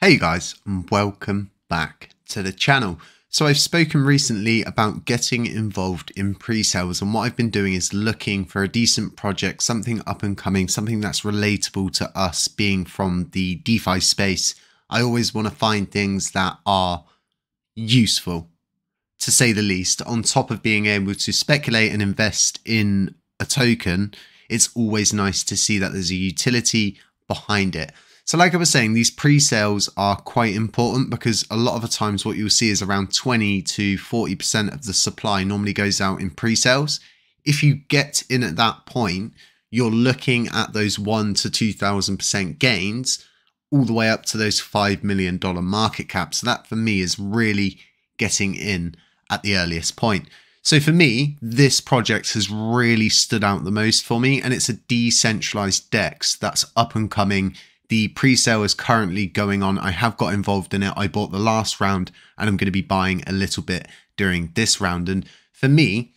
Hey guys, and welcome back to the channel. So I've spoken recently about getting involved in pre-sales, and what I've been doing is looking for a decent project, something up and coming, something that's relatable to us being from the DeFi space. I always want to find things that are useful, to say the least. On top of being able to speculate and invest in a token, it's always nice to see that there's a utility behind it. So like I was saying, these pre-sales are quite important because a lot of the times what you'll see is around 20 to 40% of the supply normally goes out in pre-sales. If you get in at that point, you're looking at those 1,000 to 2,000% gains all the way up to those $5 million market cap. So that for me is really getting in at the earliest point. So for me, this project has really stood out the most for me, and it's a decentralized DEX that's up and coming. The pre-sale is currently going on. I have got involved in it. I bought the last round and I'm going to be buying a little bit during this round. And for me,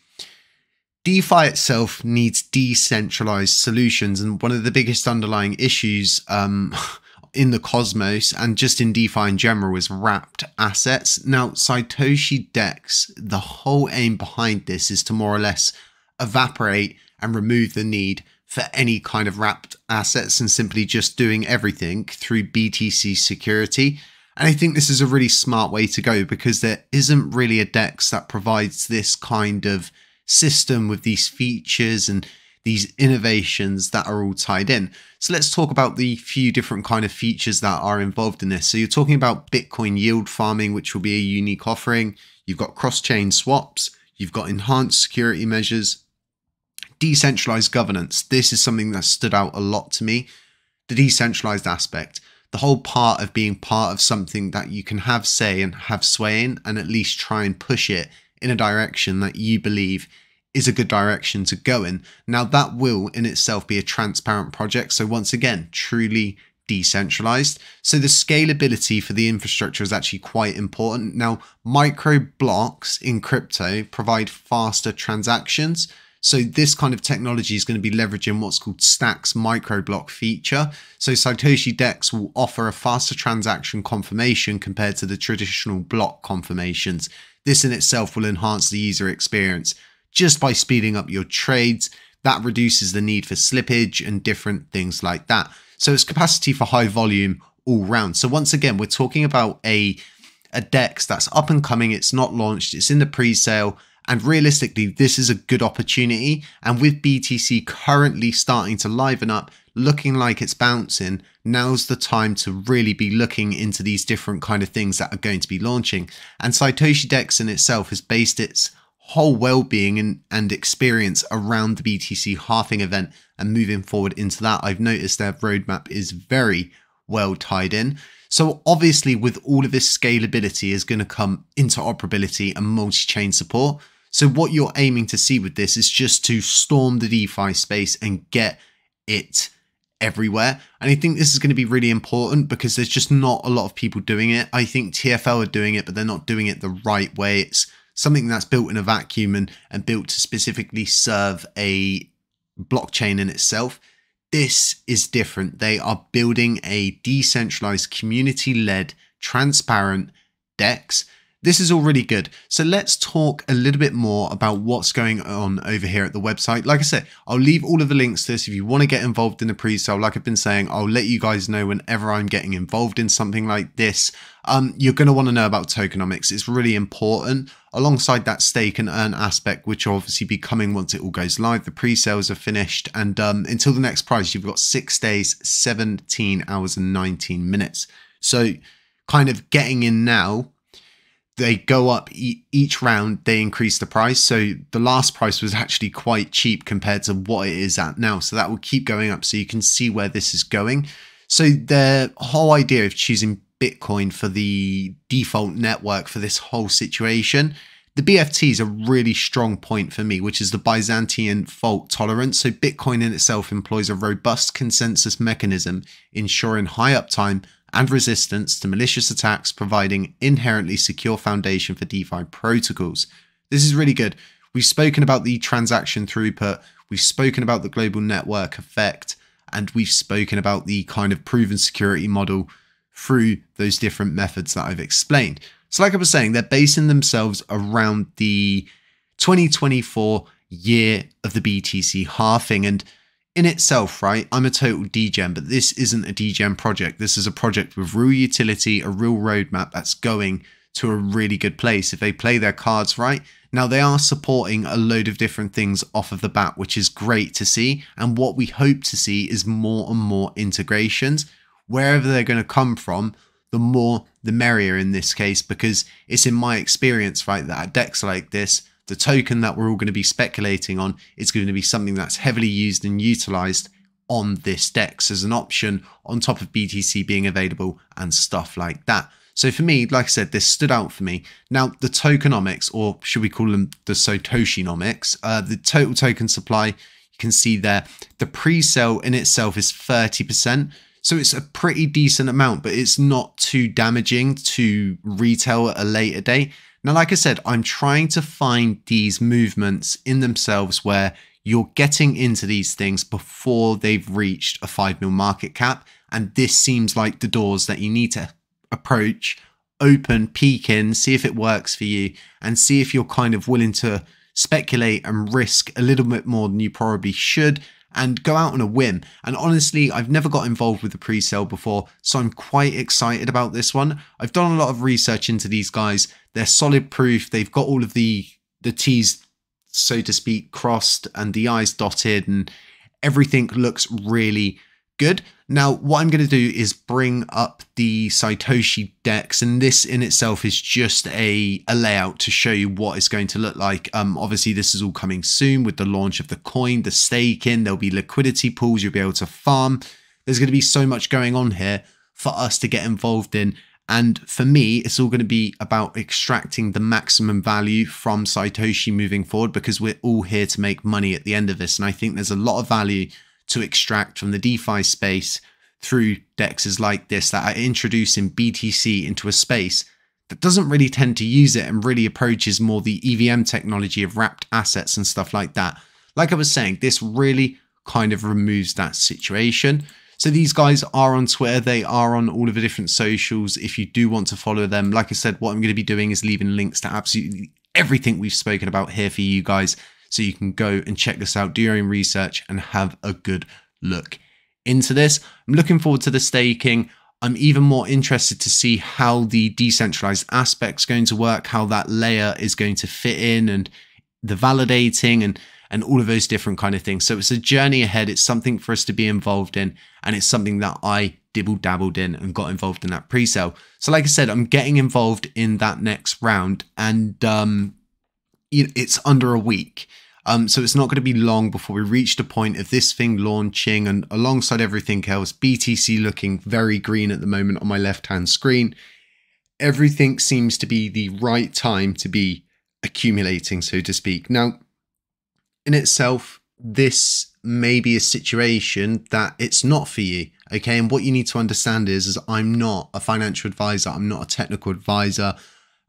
DeFi itself needs decentralized solutions. And one of the biggest underlying issues in the cosmos and just in DeFi in general is wrapped assets. Now, Satoshi DEX, the whole aim behind this is to more or less evaporate and remove the need for any kind of wrapped assets and simply just doing everything through BTC security. And I think this is a really smart way to go because there isn't really a DEX that provides this kind of system with these features and these innovations that are all tied in. So let's talk about the few different kind of features that are involved in this. So you're talking about Bitcoin yield farming, which will be a unique offering. You've got cross-chain swaps. You've got enhanced security measures. Decentralized governance. This is something that stood out a lot to me. The decentralized aspect, the whole part of being part of something that you can have say and have sway in, and at least try and push it in a direction that you believe is a good direction to go in. Now that will in itself be a transparent project. So once again, truly decentralized. So the scalability for the infrastructure is actually quite important. Now, micro blocks in crypto provide faster transactions. So this kind of technology is going to be leveraging what's called Stacks microblock feature. So Satoshi DEX will offer a faster transaction confirmation compared to the traditional block confirmations. This in itself will enhance the user experience just by speeding up your trades. That reduces the need for slippage and different things like that. So it's capacity for high volume all round. So once again, we're talking about a DEX that's up and coming. It's not launched. It's in the pre-sale. And realistically, this is a good opportunity. And with BTC currently starting to liven up, looking like it's bouncing, now's the time to really be looking into these different kind of things that are going to be launching. And Satoshi DEX in itself has based its whole well-being and experience around the BTC halving event and moving forward into that. I've noticed their roadmap is very well tied in. So obviously with all of this scalability is going to come interoperability and multi-chain support. So what you're aiming to see with this is just to storm the DeFi space and get it everywhere. And I think this is going to be really important because there's just not a lot of people doing it. I think TFL are doing it, but they're not doing it the right way. It's something that's built in a vacuum and built to specifically serve a blockchain in itself. This is different. They are building a decentralized, community-led, transparent DEX. This is all really good. So let's talk a little bit more about what's going on over here at the website. Like I said, I'll leave all of the links to this. If you want to get involved in the pre-sale, like I've been saying, I'll let you guys know whenever I'm getting involved in something like this. You're going to want to know about tokenomics. It's really important. Alongside that stake and earn aspect, which will obviously be coming once it all goes live. The pre-sales are finished. And until the next price, you've got 6 days, 17 hours and 19 minutes. So kind of getting in now, they go up each round, they increase the price. So the last price was actually quite cheap compared to what it is at now. So that will keep going up so you can see where this is going. So the whole idea of choosing Bitcoin for the default network for this whole situation, the BFT is a really strong point for me, which is the Byzantine fault tolerance. So Bitcoin in itself employs a robust consensus mechanism, ensuring high uptime and resistance to malicious attacks, providing inherently secure foundation for DeFi protocols. This is really good. We've spoken about the transaction throughput. We've spoken about the global network effect, and we've spoken about the kind of proven security model through those different methods that I've explained. So like I was saying, they're basing themselves around the 2024 year of the BTC halving. And in itself, right, I'm a total degen, but this isn't a degen project. This is a project with real utility, a real roadmap that's going to a really good place if they play their cards right. Now, they are supporting a load of different things off of the bat, which is great to see. And what we hope to see is more and more integrations. Wherever they're going to come from, the more the merrier in this case, because it's in my experience, right, that at decks like this, the token that we're all going to be speculating on is going to be something that's heavily used and utilized on this DEX as an option on top of BTC being available and stuff like that. So for me, like I said, this stood out for me. Now, the tokenomics, or should we call them the Satoshinomics, the total token supply, you can see there, the pre-sale in itself is 30%. So it's a pretty decent amount, but it's not too damaging to retail at a later date. Now, like I said, I'm trying to find these movements in themselves where you're getting into these things before they've reached a 5 mil market cap. And this seems like the doors that you need to approach, open, peek in, see if it works for you, and see if you're kind of willing to speculate and risk a little bit more than you probably should and go out on a whim. And honestly, I've never got involved with the pre-sale before, so I'm quite excited about this one. I've done a lot of research into these guys. They're solid proof. They've got all of the T's, so to speak, crossed and the I's dotted, and everything looks really good. Now, what I'm going to do is bring up the Satoshi DEX, and this in itself is just a layout to show you what it's going to look like. Obviously, this is all coming soon with the launch of the coin, the staking. There'll be liquidity pools you'll be able to farm. There's going to be so much going on here for us to get involved in. And for me, it's all going to be about extracting the maximum value from Satoshi moving forward, because we're all here to make money at the end of this. And I think there's a lot of value to extract from the DeFi space through dexes like this that are introducing BTC into a space that doesn't really tend to use it and really approaches more the EVM technology of wrapped assets and stuff like that. Like I was saying, this really kind of removes that situation. So these guys are on Twitter. They are on all of the different socials. If you do want to follow them, like I said, what I'm going to be doing is leaving links to absolutely everything we've spoken about here for you guys, so you can go and check this out, do your own research, and have a good look into this. I'm looking forward to the staking. I'm even more interested to see how the decentralized aspect's going to work, how that layer is going to fit in, and the validating and all of those different kind of things. So it's a journey ahead. It's something for us to be involved in, and it's something that I dabbled in and got involved in that pre-sale. So like I said, I'm getting involved in that next round, and it's under a week. So it's not going to be long before we reach the point of this thing launching, and alongside everything else, BTC looking very green at the moment on my left-hand screen. Everything seems to be the right time to be accumulating, so to speak. Now, in itself, this may be a situation that it's not for you, okay? And what you need to understand is I'm not a financial advisor. I'm not a technical advisor.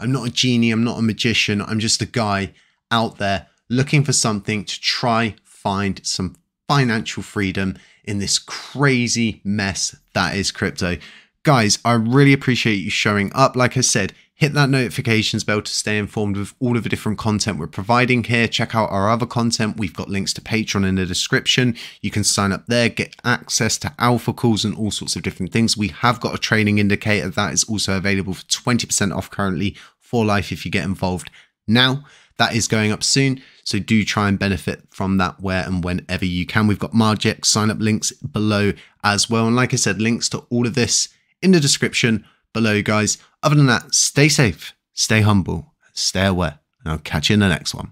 I'm not a genie. I'm not a magician. I'm just a guy out there looking for something to try find some financial freedom in this crazy mess that is crypto. Guys, I really appreciate you showing up. Like I said, hit that notifications bell to stay informed with all of the different content we're providing here. Check out our other content. We've got links to Patreon in the description. You can sign up there, get access to alpha calls and all sorts of different things. We have got a training indicator that is also available for 20% off currently for life if you get involved now. That is going up soon, so do try and benefit from that where and whenever you can. We've got Margex sign up links below as well. And like I said, links to all of this in the description below, guys. Other than that, stay safe, stay humble, stay aware, and I'll catch you in the next one.